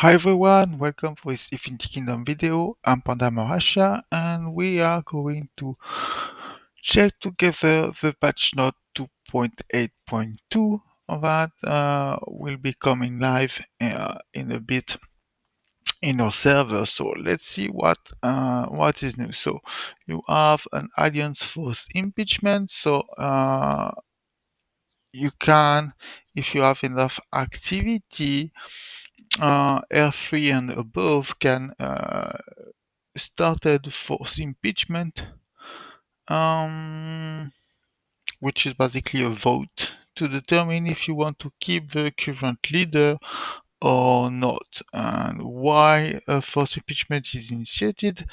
Hi everyone, welcome for this Infinity Kingdom video. I'm Panda Marasha and we are going to check together the patch note 2.8.2 that will be coming live in a bit in our server. So let's see what is new. So you have an Alliance Force impeachment. So you can, if you have enough activity, R3 and above can started force impeachment, which is basically a vote to determine if you want to keep the current leader or not. And why a force impeachment is initiated,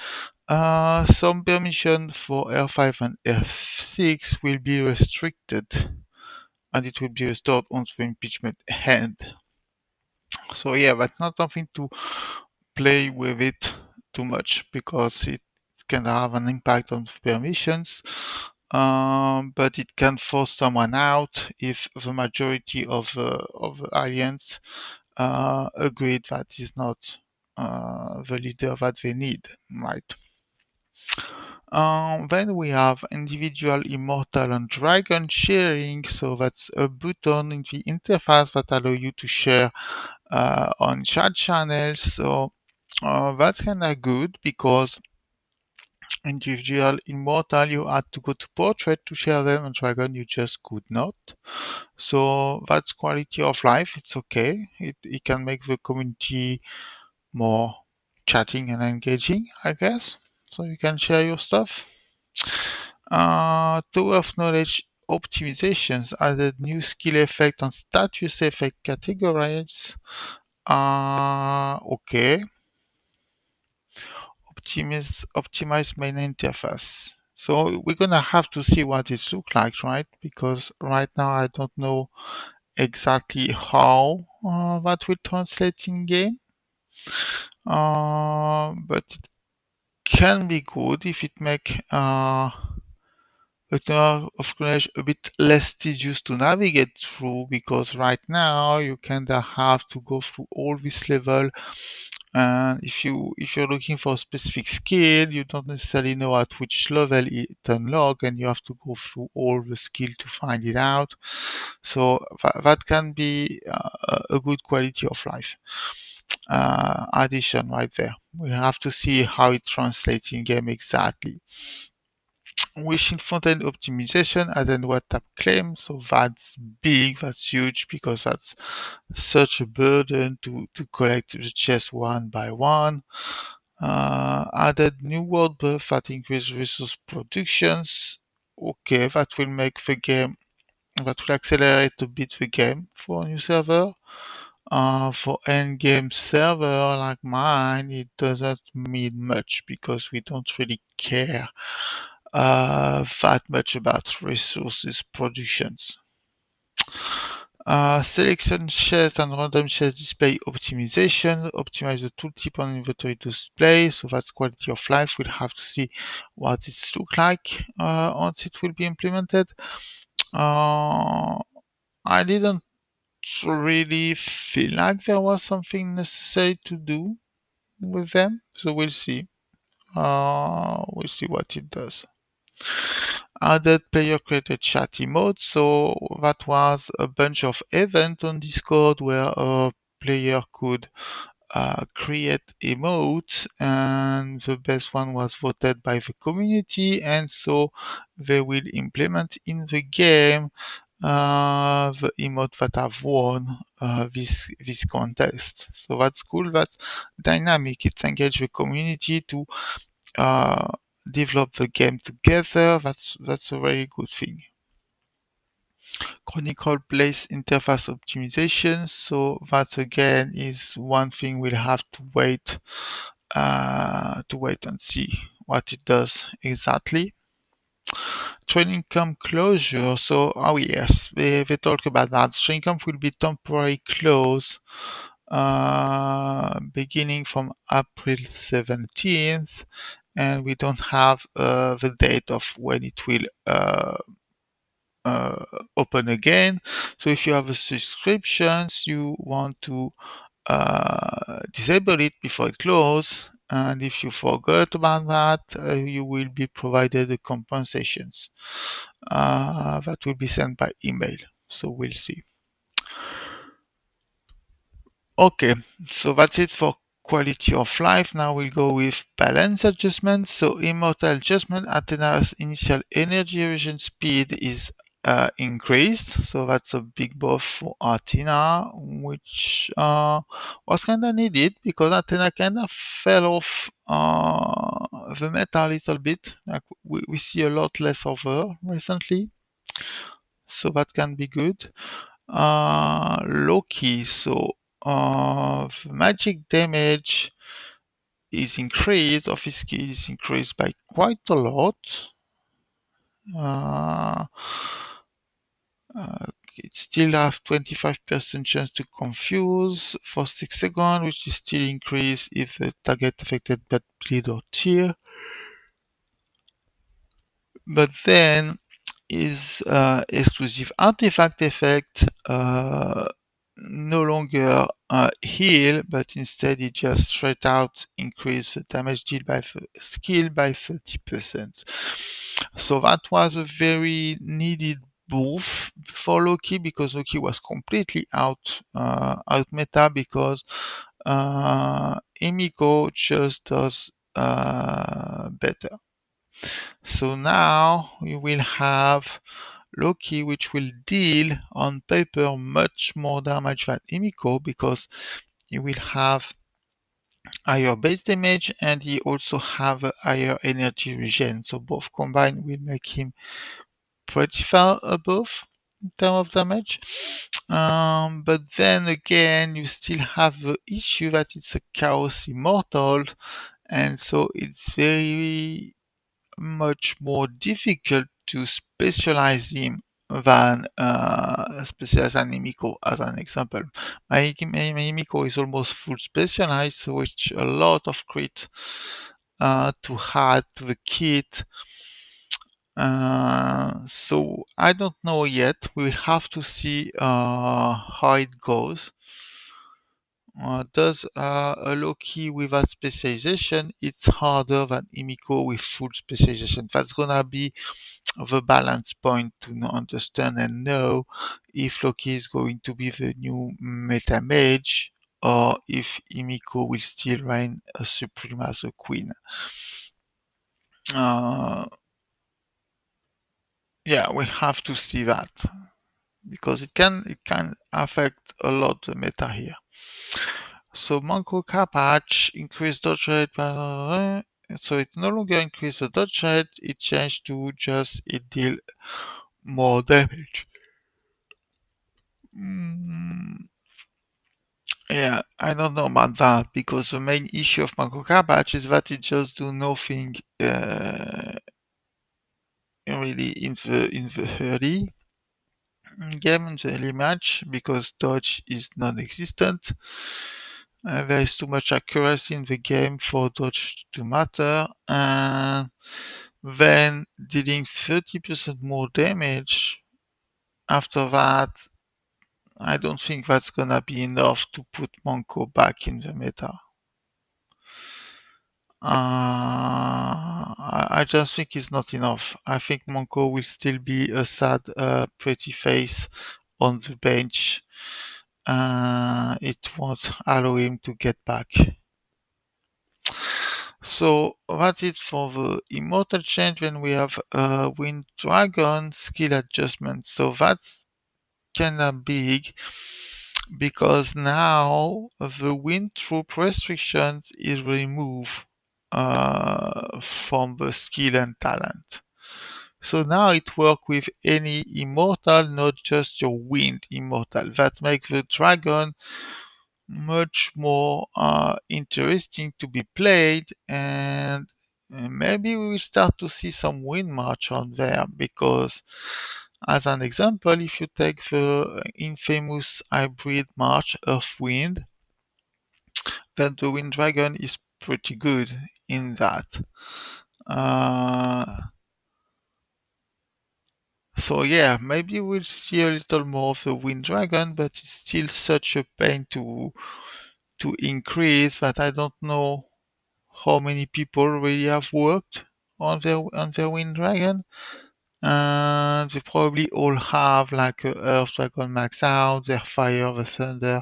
some permission for R5 and R6 will be restricted and it will be restored once the impeachment ends. So yeah, that's not something to play with it too much because it can have an impact on permissions, but it can force someone out if the majority of the alliance agreed that is not the leader that they need, right? Then we have individual immortal and dragon sharing. So that's a button in the interface that allow you to share on chat channels. So that's kind of good because individual immortal you had to go to portrait to share them, and dragon you just could not. So that's quality of life. It's okay. It can make the community more chatting and engaging, I guess. So you can share your stuff. Tower of Knowledge optimizations added new skill effect and status effect categories. Okay. Optimize main interface. So we're gonna have to see what it looks like, right? Because right now I don't know exactly how that will translate in game. But it can be good if it make a tower of knowledge a bit less tedious to navigate through, because right now you kinda have to go through all this level, and if you're looking for a specific skill, you don't necessarily know at which level it unlocks, and you have to go through all the skill to find it out. So that can be a good quality of life addition right there. We'll have to see how it translates in game exactly. Wishing front-end optimization as an WhatsApp claim, so that's big, that's huge, because that's such a burden to collect the chest one by one. Added new world buff that increase resource productions. Okay, that will make the game, that will accelerate a bit the game for a new server. For endgame server like mine, it doesn't mean much because we don't really care that much about resources productions. Selection chest and random chest display optimization. Optimize the tooltip on inventory display. So that's quality of life. We'll have to see what it looks like once it will be implemented. I didn't really feel like there was something necessary to do with them. So we'll see. We'll see what it does. Added player created chat emotes. So that was a bunch of events on Discord where a player could create emotes, and the best one was voted by the community, and so they will implement in the game the emote that have won this contest. So that's cool. That dynamic. It's engaged the community to uh, develop the game together. That's a very good thing. Chronicle place interface optimization. So that again is one thing we'll have to wait and see what it does exactly. Training camp closure. So, oh yes, we talked about that. Training camp will be temporarily closed beginning from April 17th, and we don't have the date of when it will open again. So if you have a subscriptions, you want to disable it before it closes. And if you forgot about that, you will be provided the compensations that will be sent by email. So we'll see. Okay, so that's it for quality of life. Now we'll go with balance adjustment. So immortal adjustment, Athena's initial energy erosion speed is increased. So that's a big buff for Athena, which was kind of needed because Athena kind of fell off the meta a little bit. Like we see a lot less of her recently. So that can be good. Loki, so the magic damage is increased, of his skill is increased by quite a lot. Uh, it still have 25% chance to confuse for 6 seconds, which is still increased if the target affected by bleed or tear. But then is exclusive artifact effect no longer heal, but instead it just straight out increase the damage dealt by skill by 30%. So that was a very needed buff for Loki because Loki was completely out meta because Emiko just does better. So now we will have Loki, which will deal on paper much more damage than Emiko because he will have higher base damage and he also have a higher energy regen. So both combined will make him pretty far above in terms of damage. But then again, you still have the issue that it's a Chaos Immortal, and so it's very much more difficult to specialize him than specialize an Emiko, as an example. My Emiko is almost full specialized, which a lot of crit to add to the kit. So I don't know yet. We'll have to see how it goes. Does a Loki without specialization, it's harder than Emiko with full specialization. That's gonna be the balance point to understand and know if Loki is going to be the new meta mage or if Emiko will still reign supreme as a queen. Uh, yeah, we have to see that because it can affect a lot the meta here. So Monko Patch increased dodge rate, so it no longer increased the dodge rate, it changed to just it deal more damage. Yeah, I don't know about that because the main issue of Monko Patch is that it just do nothing really in the early game, in the early match, because dodge is non-existent. There is too much accuracy in the game for dodge to matter, and then dealing 30% more damage after that, I don't think that's gonna be enough to put Monko back in the meta. I just think it's not enough. I think Monko will still be a sad, pretty face on the bench. It won't allow him to get back. So that's it for the immortal change. When we have Wind Dragon skill adjustment. So that's kinda big because now the wind troop restrictions is removed from the skill and talent. So now it works with any immortal, not just your wind immortal. That makes the dragon much more interesting to be played, and maybe we will start to see some wind march on there because as an example, if you take the infamous hybrid march of wind, then the wind dragon is pretty good in that. Uh, so yeah, maybe we'll see a little more of the wind dragon, but it's still such a pain to to increase, but I don't know how many people really have worked on their Wind Dragon. And they probably all have like a Earth Dragon max out, their Fire, the Thunder,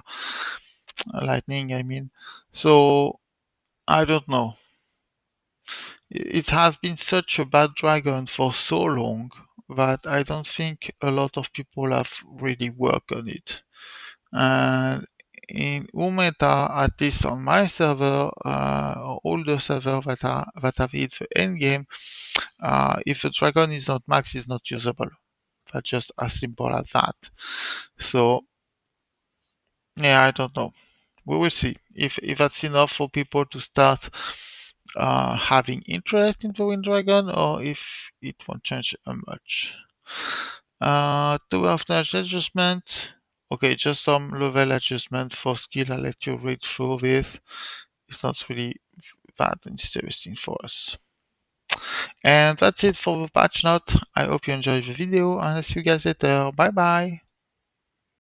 Lightning, I mean. So I don't know. It has been such a bad dragon for so long that I don't think a lot of people have really worked on it. And in Umeta, at least on my server, or all the servers that have hit the end game, if the dragon is not max, it's not usable. That's just as simple as that. So yeah, I don't know. We will see if that's enough for people to start having interest in the Wind Dragon, or if it won't change much. To have an adjustment. Okay, just some level adjustment for skill. I'll let you read through this. It's not really that interesting for us. And that's it for the patch note. I hope you enjoyed the video and I'll see you guys later. Bye bye.